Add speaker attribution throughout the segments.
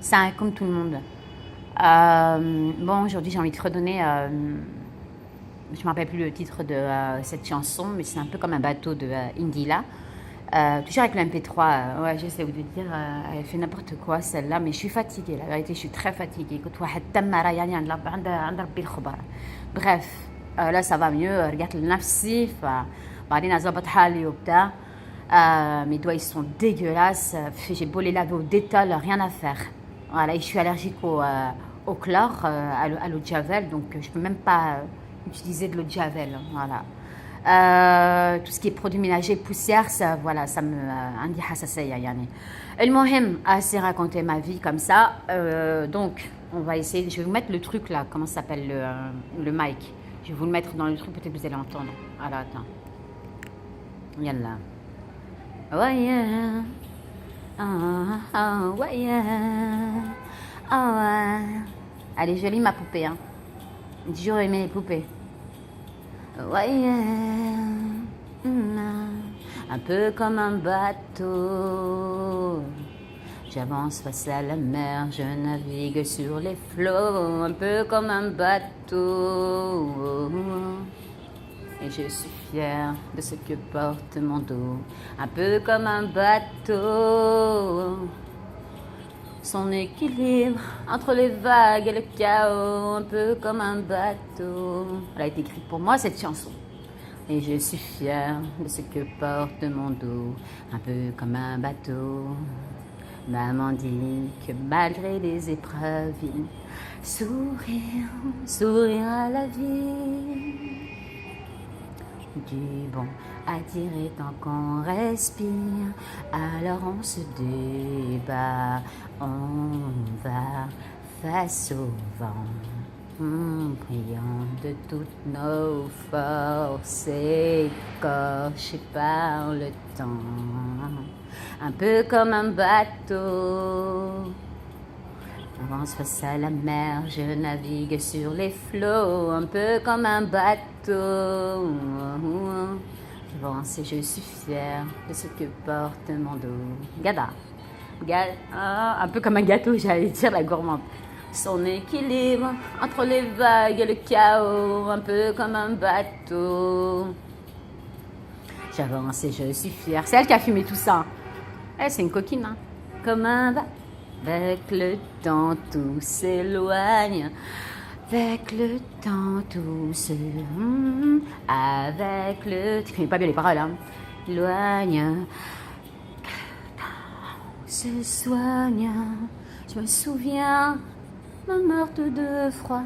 Speaker 1: Ça, comme tout le monde. Bon, aujourd'hui, j'ai envie de te redonner. Je ne me rappelle plus le titre de cette chanson, mais c'est un peu comme un bateau de Indila. Toujours avec le MP3. Ouais, je sais vous dire. Elle fait n'importe quoi, celle-là, mais je suis fatiguée. La vérité, je suis très fatiguée. Écoute, واحد تمرة يعني عند ربي الخبر. Bref, là, ça va mieux. رجعت لنفسي بعدين أظبط حالي وبتاع. Mes doigts, ils sont dégueulasses. J'ai beau les laver au détol, rien à faire. Voilà, et je suis allergique au chlore, à l'eau de Javel, donc je ne peux même pas utiliser de l'eau de Javel. Voilà. Tout ce qui est produits ménagers, poussière, ça, voilà, ça me عندي حساسية يعني. المهم, assez raconter ma vie comme ça. Donc, on va essayer. Je vais vous mettre le truc là, comment ça s'appelle le mic. Je vais vous le mettre dans le truc, peut-être que vous allez entendre. Alors, attends. Yallah. Ouais, yeah. Ouais, yeah. Ouais. Elle est jolie, ma poupée. Hein. J'ai toujours aimé les poupées. Ouais, yeah. Un peu comme un bateau. J'avance face à la mer, je navigue sur les flots. Un peu comme un bateau. Et je suis fière de ce que porte mon dos, un peu comme un bateau. Son équilibre entre les vagues et le chaos, un peu comme un bateau. Elle a été écrite pour moi, cette chanson. Et je suis fière de ce que porte mon dos, un peu comme un bateau. Maman dit que malgré les épreuves, sourire, sourire à la vie. Du bon à dire tant qu'on respire, alors on se débat, on va face au vent, priant de toutes nos forces écorchées par le temps, un peu comme un bateau. J'avance face à la mer, je navigue sur les flots, un peu comme un bateau. J'avance et je suis fière de ce que porte mon dos. Gada. Un peu comme un gâteau, j'allais dire la gourmande. Son équilibre entre les vagues et le chaos, un peu comme un bateau. J'avance et je suis fière. C'est elle qui a fumé tout ça. Elle, c'est une coquine, hein. Comme un bateau. Avec le temps, tout s'éloigne. Avec le temps, tout se... Avec le... Je connais pas bien les paroles, hein. Éloigne. Se soigne. Je me souviens, ma morte de froid.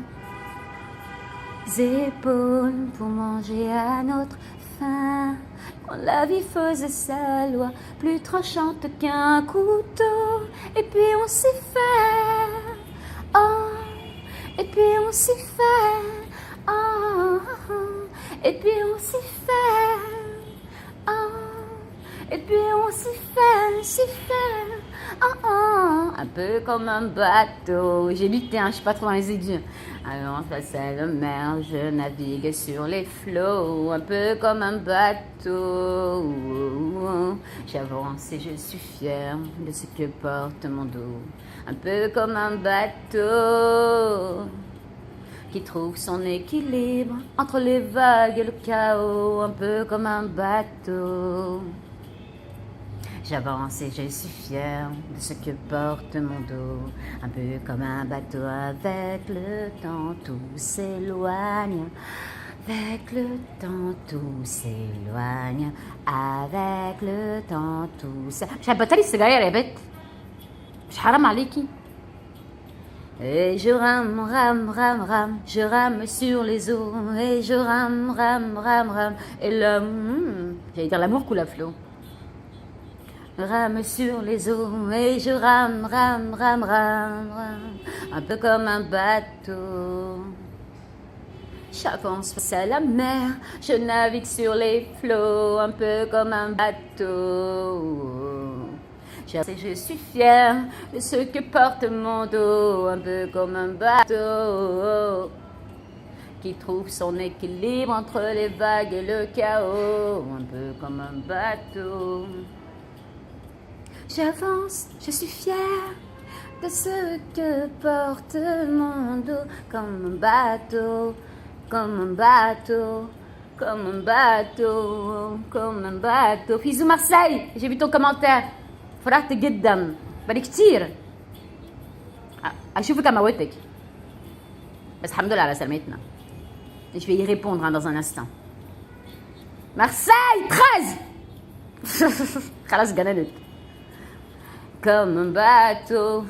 Speaker 1: Épaules pour manger à notre faim. Quand la vie faisait sa loi, plus tranchante qu'un couteau. Et puis on s'y fait, oh. Et puis on s'y fait, oh. Et puis on s'y fait, oh. Et puis on s'y fait, oh, oh. Un peu comme un bateau. J'ai lutté, hein, je suis pas trop dans les aigus. Alors face à la mer, je navigue sur les flots, un peu comme un bateau. J'avance et je suis fière de ce que porte mon dos, un peu comme un bateau qui trouve son équilibre entre les vagues et le chaos, un peu comme un bateau. J'avance et je suis fière de ce que porte mon dos, un peu comme un bateau. Avec le temps, tout s'éloigne. Avec le temps, tout s'éloigne. Avec le temps, tout s'éloigne. مش هتبطلي السجاير يا بت؟ مش حرام عليكي؟ Et je rame, rame, rame, rame, je rame sur les eaux. Et je rame, rame, rame, rame. Et l'homme, j'allais dire l'amour coule à flot. Rame sur les eaux et je rame, rame, rame, rame, rame, un peu comme un bateau. J'avance face à la mer, je navigue sur les flots, un peu comme un bateau. Je suis fière de ce que porte mon dos, un peu comme un bateau qui trouve son équilibre entre les vagues et le chaos, un peu comme un bateau. J'avance, je suis fière de ce que porte mon dos, comme un bateau, comme un bateau, comme un bateau, comme un bateau. Fisou Marseille, j'ai vu ton commentaire. فرحت جدا بقالي كتير اشوفك à موتك بس الحمد لله على سلامتنا. Je vais y répondre dans un instant. Marseille 13 خلاص جننت. Comme un bateau,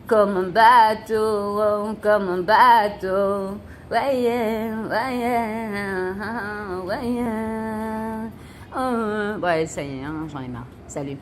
Speaker 1: comme un bateau, comme un bateau. Ouais, ouais, ouais. Ouais, ça y est, hein, j'en ai marre. Salut.